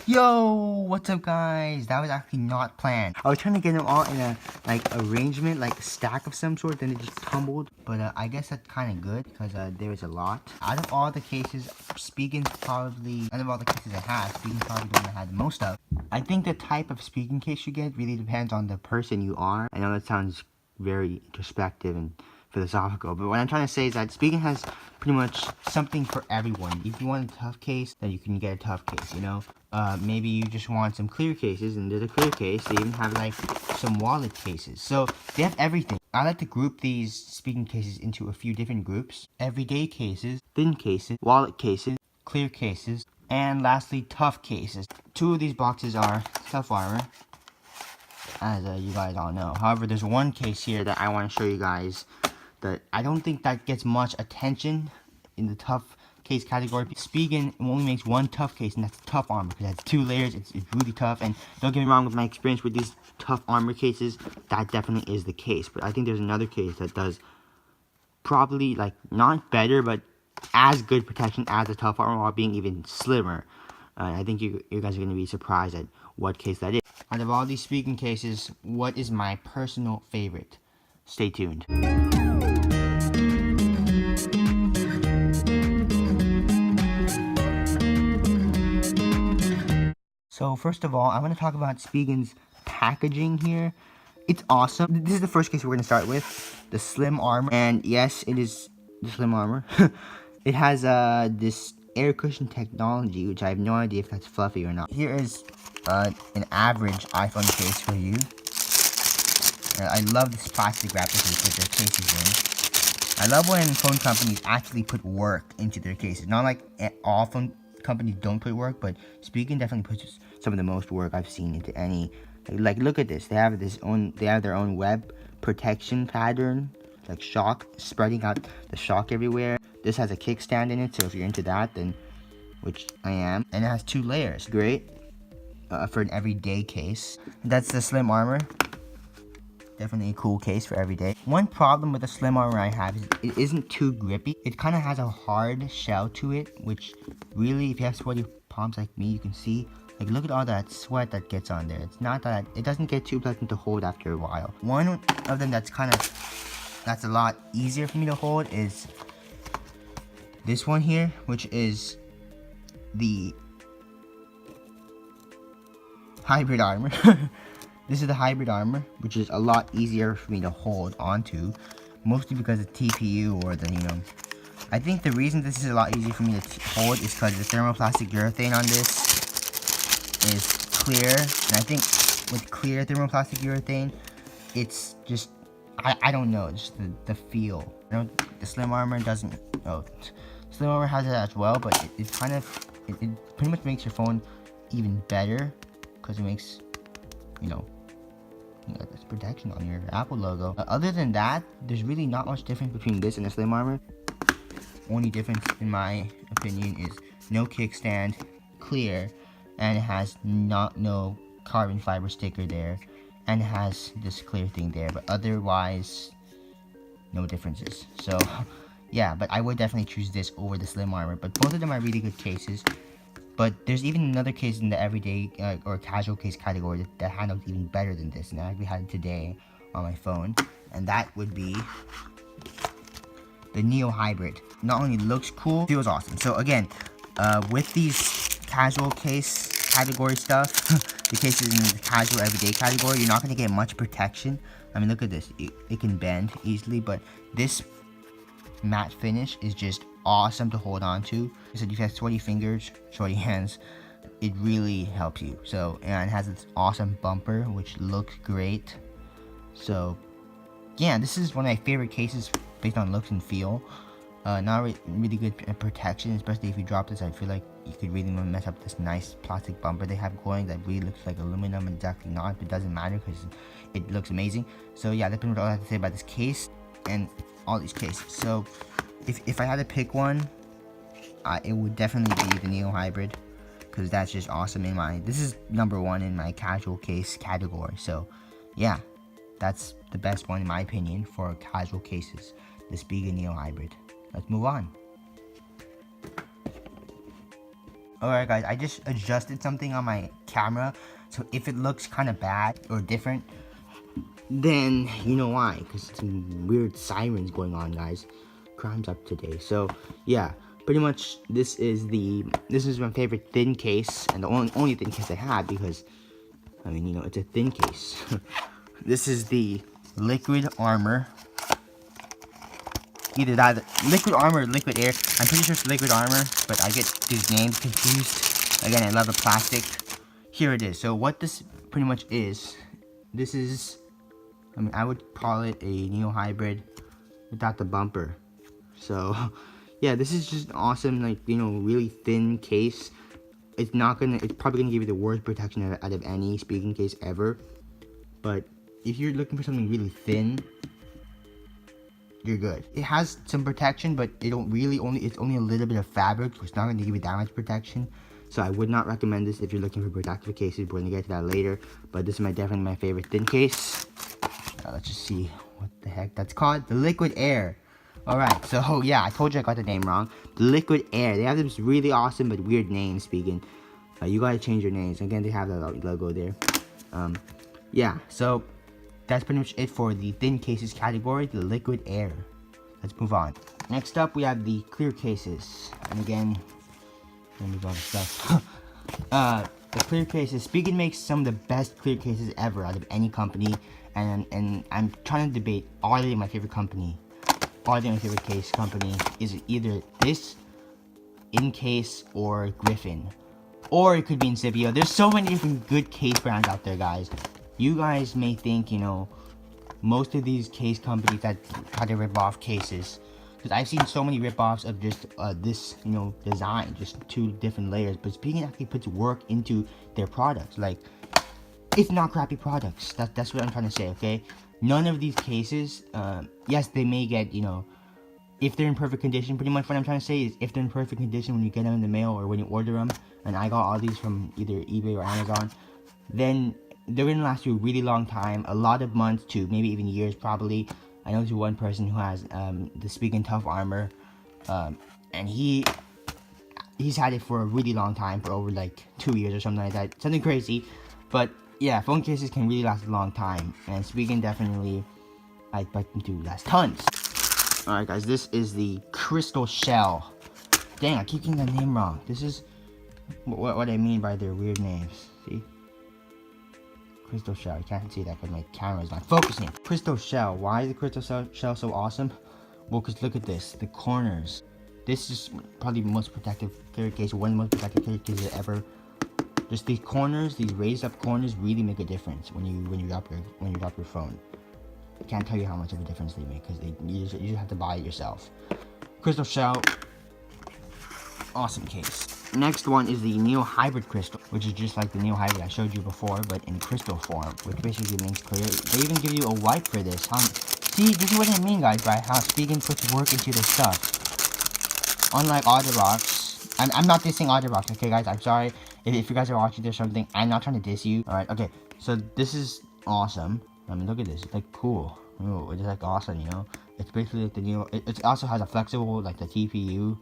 Yo, what's up guys? That was actually not planned. I was trying to get them all in a arrangement, like stack of some sort, then it just tumbled. But I guess that's kind of good because there is a lot. Out of all the cases, Spigen's probably, out of all the cases I have, Spigen's probably the one I had the most of. I think the type of Spigen case you get really depends on the person you are. I know that sounds very introspective and philosophical, but what I'm trying to say is that Spigen has pretty much something for everyone. If you want a tough case, then you can get a tough case, you know? Maybe you just want some clear cases, and there's a clear case. They even have like some wallet cases. So they have everything. I like to group these Spigen cases into a few different groups. Everyday cases, thin cases, wallet cases, clear cases, and lastly, tough cases. Two of these boxes are tough armor, as you guys all know. However, there's one case here that I want to show you guys that I don't think that gets much attention in the tough case category. Spigen only makes one tough case, and that's tough armor, because it has 2 layers. It's really tough, and don't get me wrong, with my experience with these tough armor cases, that definitely is the case. But I think there's another case that does probably, like, not better, but as good protection as the tough armor while being even slimmer. I think you guys are going to be surprised at what case that is. Out of all these Spigen cases, what is my personal favorite? Stay tuned. So first of all, I want to talk about Spigen's packaging here. It's awesome. This is the first case we're going to start with, the slim armor. And yes, it is the slim armor. It has this air cushion technology, which I have no idea if that's fluffy or not. Here is an average iPhone case for you. I love this plastic wrap that they put their cases in. I love when phone companies actually put work into their cases. Not like all phone companies don't put work, but Spigen definitely puts some of the most work I've seen into any. Like look at this. They have their own web protection pattern, like shock, spreading out the shock everywhere. This has a kickstand in it, so if you're into that, then, which I am, and it has 2 layers. Great for an everyday case. That's the slim armor. Definitely a cool case for every day. One problem with the slim armor I have is it isn't too grippy. It kind of has a hard shell to it, which really, if you have sweaty palms like me, you can see, like, look at all that sweat that gets on there. It's not that, it doesn't get too pleasant to hold after a while. One of them that's a lot easier for me to hold is this one here, which is the hybrid armor. This is the hybrid armor, which is a lot easier for me to hold onto, mostly because of TPU or the, I think the reason this is a lot easier for me to hold is because the thermoplastic urethane on this is clear, and I think with clear thermoplastic urethane, it's just, I don't know, just the feel. The slim armor doesn't, slim armor has it as well, but it pretty much makes your phone even better, because it makes, you got this protection on your Apple logo. Other than that, there's really not much difference between this and the slim armor. Only difference, in my opinion, is no kickstand, clear, and it has no carbon fiber sticker there, and it has this clear thing there. But otherwise, no differences. So, yeah, but I would definitely choose this over the slim armor. But both of them are really good cases. But there's even another case in the everyday or casual case category that handles even better than this, and I actually had it today on my phone, and that would be the Neo Hybrid. Not only looks cool, feels awesome. So again, with these casual case category stuff, the cases in the casual everyday category, you're not going to get much protection. I mean, look at this. It can bend easily, but this matte finish is just awesome to hold on to. So if you have sweaty fingers, sweaty hands, it really helps you. So, and it has this awesome bumper, which looks great. So, yeah, this is one of my favorite cases based on looks and feel. Not really good protection, especially if you drop this. I feel like you could really mess up this nice plastic bumper they have going that really looks like aluminum, and it's actually not, but it doesn't matter because it looks amazing. So yeah, that's pretty much all I have to say about this case and all these cases. So if I had to pick one, it would definitely be the Neo Hybrid, because that's just awesome in my, this is #1 in my casual case category. So yeah, that's the best one in my opinion for casual cases, the Spigen Neo Hybrid. Let's move on. Alright guys, I just adjusted something on my camera, so if it looks kind of bad or different, then you know why, because some weird sirens going on, guys. Crime's up today. So yeah, pretty much this is my favorite thin case, and the only thin case I have, because I mean, you know, it's a thin case. This is the Liquid Armor. Either that, Liquid Armor or Liquid Air. I'm pretty sure it's Liquid Armor, but I get these names confused. Again, I love the plastic. Here it is. So what this pretty much is, this is, I mean, I would call it a Neo Hybrid without the bumper. So yeah, this is just awesome, like, you know, really thin case. It's probably gonna give you the worst protection out of any Spigen case ever. But if you're looking for something really thin, you're good. It has some protection, but it's only a little bit of fabric, so it's not going to give you that much protection. So I would not recommend this if you're looking for protective cases. We're going to get to that later, but this is definitely my favorite thin case. Let's just see what the heck that's called. The Liquid Air. Alright, so yeah, I told you I got the name wrong. The Liquid Air. They have this really awesome but weird name, Spigen. You gotta change your names. Again, they have the logo there. Yeah, so that's pretty much it for the thin cases category, the Liquid Air. Let's move on. Next up, we have the clear cases. And again, let me move on to stuff. The clear cases. Spigen makes some of the best clear cases ever out of any company. And I'm trying to debate already my favorite company. Already my favorite case company is either this, InCase, or Griffin. Or it could be Incipio. There's so many different good case brands out there, guys. You guys may think, you know, most of these case companies that try to rip off cases, because I've seen so many rip-offs of just this, you know, design, just 2 different layers. But Spigen actually puts work into their products. Like, it's not crappy products. That's what I'm trying to say, okay? None of these cases, yes, they may get, you know, if they're in perfect condition. Pretty much what I'm trying to say is, if they're in perfect condition when you get them in the mail or when you order them, and I got all these from either eBay or Amazon, then they're gonna last you a really long time, a lot of months to maybe even years probably. I know there's one person who has the Spigen Tough Armor, and he's had it for a really long time, for over like 2 years or something like that, something crazy. But yeah, phone cases can really last a long time, and Spigen definitely, I expect them to last tons. Alright guys, this is the Crystal Shell. Dang, I keep getting the name wrong. This is what I mean by their weird names. See? Crystal Shell. You can't see that because my camera is not focusing. Crystal Shell. Why is the Crystal Shell so awesome? Well, because look at this. The corners. This is probably the most protective clear case, one of the most protective clear cases ever. Just these corners, these raised up corners, really make a difference when you drop your phone. I can't tell you how much of a difference they make, because you just have to buy it yourself. Crystal Shell, awesome case. Next one is the Neo Hybrid Crystal, which is just like the Neo Hybrid I showed you before, but in crystal form, which basically makes clear. They even give you a wipe for this. See, this is what I mean, guys, by how Spigen puts work into this stuff. Unlike Otterbox, I'm not dissing Otterbox, okay, guys? I'm sorry if you guys are watching this or something. I'm not trying to diss you. All right, okay. So this is awesome. I mean, look at this. It's like cool. Ooh, it's like awesome, you know. It's basically like the Neo. It also has a flexible, like the TPU.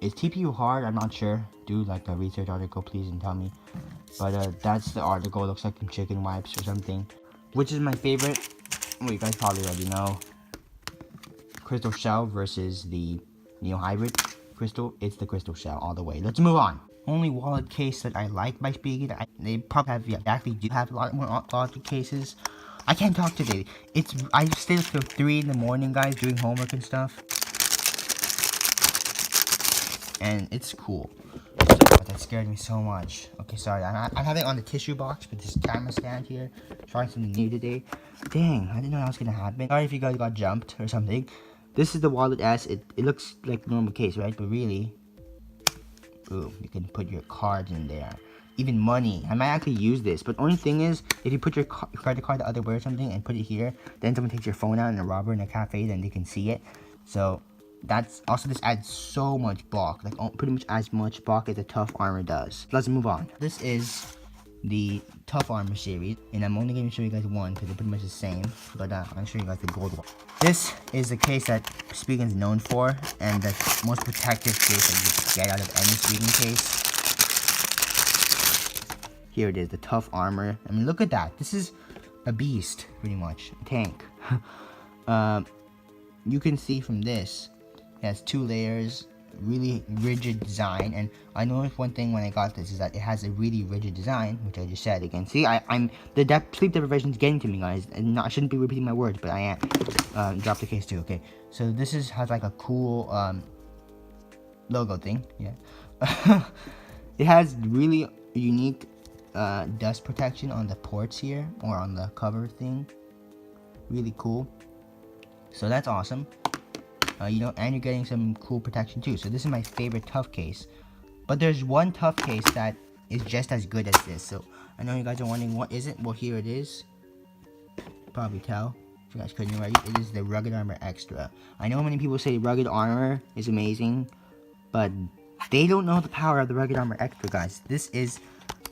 Is TPU hard? I'm not sure. Do like a research article, please, and tell me. But that's the article. It looks like some chicken wipes or something. Which is my favorite? Well, you guys probably already know. Crystal Shell versus the Neo Hybrid Crystal. It's the Crystal Shell all the way. Let's move on. Only wallet case that I like by Spigen. They probably have, yeah, actually do have a lot more wallet cases. I can't talk today. I stayed up till 3 in the morning, guys, doing homework and stuff. And it's cool. So, that scared me so much. Okay, sorry. I'm having it on the tissue box with this camera stand here. Trying something new today. Dang, I didn't know that was gonna happen. Sorry if you guys got jumped or something. This is the Wallet S. It looks like a normal case, right? But really, ooh, you can put your cards in there. Even money. I might actually use this. But the only thing is, if you put your credit card the other way or something and put it here, then someone takes your phone out and a robber in a cafe, then they can see it. So that's also, this adds so much bulk, like pretty much as much bulk as the Tough Armor does. Let's move on. This is the Tough Armor series, and I'm only going to show you guys one because they're pretty much the same, but I'm going to show you guys the gold one. This is the case that Spigen's known for, and the most protective case that you can get out of any Spigen case. Here it is, the Tough Armor. I mean, look at that. This is a beast, pretty much. A tank. You can see from this, it has 2 layers, really rigid design, and I noticed one thing when I got this is that it has a really rigid design, which I just said again. See, the sleep deprivation is getting to me, guys, and I shouldn't be repeating my words, but I am. Drop the case too, okay? So this has like a cool logo thing, yeah. It has really unique dust protection on the ports here, or on the cover thing. Really cool. So that's awesome. And you're getting some cool protection too. So this is my favorite Tough case. But there's one Tough case that is just as good as this. So I know you guys are wondering what is it. Well, here it is. Probably tell if you guys couldn't already. It is the Rugged Armor Extra. I know many people say Rugged Armor is amazing, but they don't know the power of the Rugged Armor Extra, guys. This is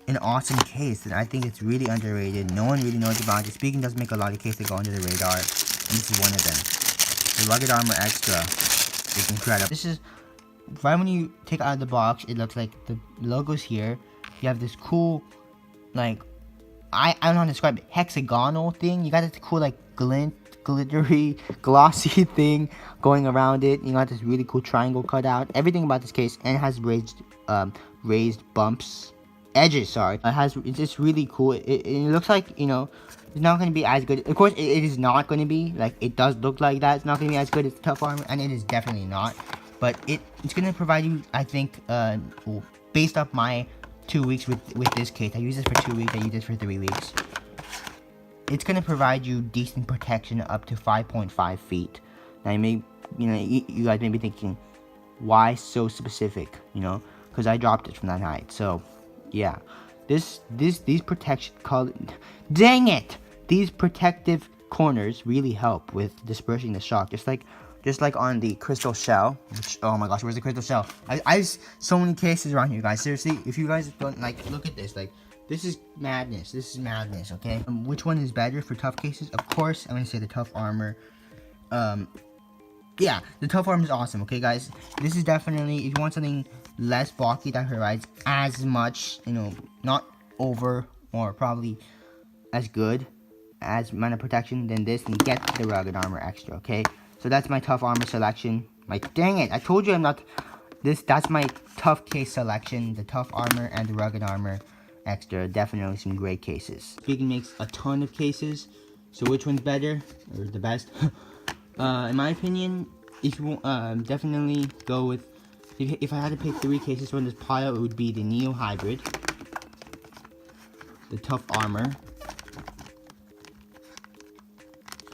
an awesome case, and I think it's really underrated. No one really knows about it. Spigen does make a lot of cases that go under the radar, and this is one of them. The Rugged Armor Extra is incredible. This is, right when you take it out of the box, it looks like the logo's here. You have this cool, like, I don't know how to describe it, hexagonal thing. You got this cool, like, glittery, glossy thing going around it. You got this really cool triangle cut out. Everything about this case, and it has raised bumps. Edges, sorry. It's just really cool. It looks like, it's not going to be as good. Of course, it is not going to be. Like, it does look like that. It's not going to be as good as Tough Armor, and it is definitely not. But it's going to provide you, I think, based off my 2 weeks with this case. I used this for 2 weeks. I used this for 3 weeks. It's going to provide you decent protection up to 5.5 feet. Now, you guys may be thinking, why so specific? Because I dropped it from that height. So, yeah, these protection dang it! These protective corners really help with dispersing the shock, just like on the crystal shell. Which, oh my gosh, where's the crystal shell? I have so many cases around here, guys. Seriously, if you guys don't look at this, this is madness. This is madness. Okay, which one is better for Tough cases? Of course, I'm gonna say the Tough Armor. Yeah, the Tough Armor is awesome. Okay, guys, this is definitely, if you want something less bulky that provides as much, not over or probably as good as amount of protection than this, and get the Rugged Armor Extra. Okay, so that's my Tough Armor selection. Dang it, I told you I'm not that's my Tough case selection. The Tough Armor and the Rugged Armor Extra, definitely some great cases. Spigen makes a ton of cases, so which one's better or the best? In my opinion, if you definitely go with, if I had to pick 3 cases from this pile, it would be the Neo Hybrid, the Tough Armor,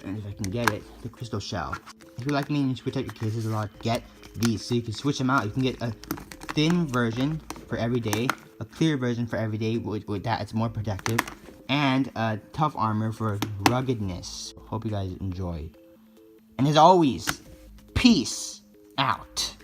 and if I can get it, the Crystal Shell. If you like me and you protect your cases a lot, get these so you can switch them out. You can get a thin version for every day, a clear version for every day with that it's more protective, and a Tough Armor for ruggedness. Hope you guys enjoy. And as always, peace out.